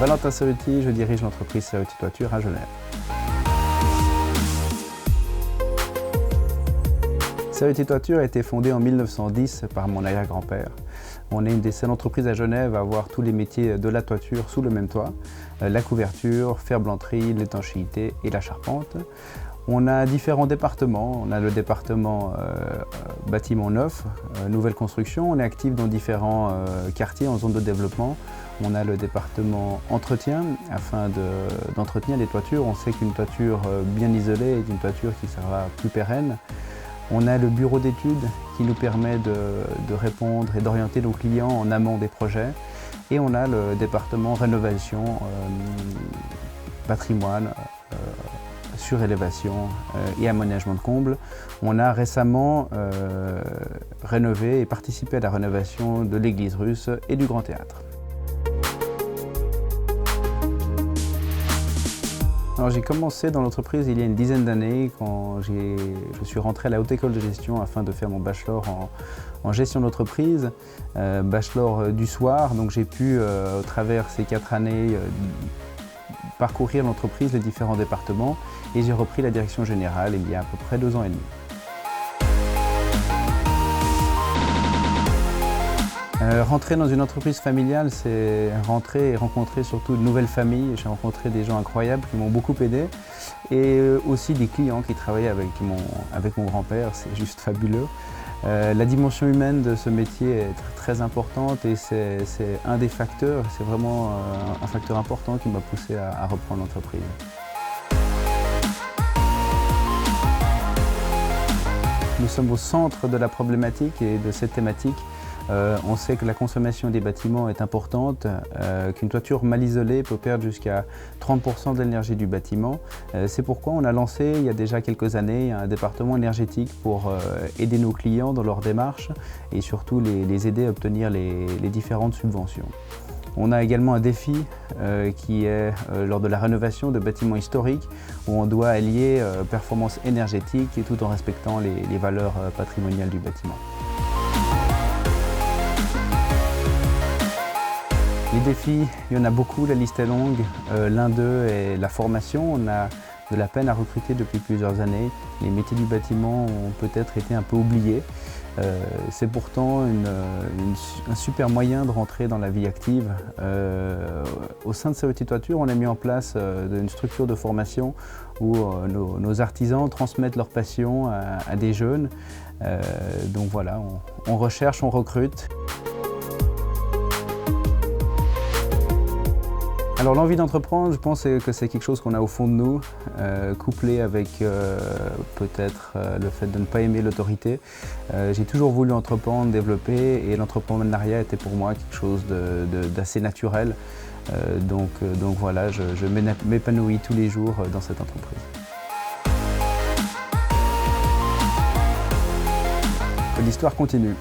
Valentin Cerruti, je dirige l'entreprise Cerruti Toiture à Genève. Cerruti Toiture a été fondée en 1910 par mon arrière-grand-père. On est une des seules entreprises à Genève à avoir tous les métiers de la toiture sous le même toit. La couverture, ferblanterie, l'étanchéité et la charpente. On a différents départements. On a le département bâtiment neuf, nouvelle construction. On est actif dans différents quartiers en zone de développement. On a le département entretien, afin d'entretenir les toitures. On sait qu'une toiture bien isolée est une toiture qui sera plus pérenne. On a le bureau d'études qui nous permet de répondre et d'orienter nos clients en amont des projets. Et on a le département rénovation, patrimoine, surélévation et aménagement de combles. On a récemment rénové et participé à la rénovation de l'église russe et du Grand Théâtre. J'ai commencé dans l'entreprise il y a une dizaine d'années quand je suis rentré à la Haute École de Gestion afin de faire mon bachelor en gestion d'entreprise, bachelor du soir. Donc j'ai pu, au travers ces 4 années, parcourir l'entreprise, les différents départements, et j'ai repris la direction générale il y a à peu près 2 ans et demi. Rentrer dans une entreprise familiale, c'est rentrer et rencontrer surtout de nouvelles familles. J'ai rencontré des gens incroyables qui m'ont beaucoup aidé et aussi des clients qui travaillaient avec mon grand-père, c'est juste fabuleux. La dimension humaine de ce métier est très importante et c'est un des facteurs, c'est vraiment un facteur important qui m'a poussé à reprendre l'entreprise. Nous sommes au centre de la problématique et de cette thématique. On sait que la consommation des bâtiments est importante, qu'une toiture mal isolée peut perdre jusqu'à 30% de l'énergie du bâtiment. C'est pourquoi on a lancé il y a déjà quelques années un département énergétique pour aider nos clients dans leur démarche et surtout les aider à obtenir les différentes subventions. On a également un défi qui est lors de la rénovation de bâtiments historiques où on doit allier performance énergétique et tout en respectant les valeurs patrimoniales du bâtiment. Les défis, il y en a beaucoup, la liste est longue. L'un d'eux est la formation. On a de la peine à recruter depuis plusieurs années. Les métiers du bâtiment ont peut-être été un peu oubliés. C'est pourtant un super moyen de rentrer dans la vie active. Au sein de Cerruti Toiture, on a mis en place une structure de formation où nos artisans transmettent leur passion à des jeunes. Donc voilà, on recherche, on recrute. Alors l'envie d'entreprendre, je pense que c'est quelque chose qu'on a au fond de nous, couplé avec peut-être le fait de ne pas aimer l'autorité. J'ai toujours voulu entreprendre, développer, et l'entrepreneuriat était pour moi quelque chose d'assez naturel. Donc voilà, je m'épanouis tous les jours dans cette entreprise. Que l'histoire continue.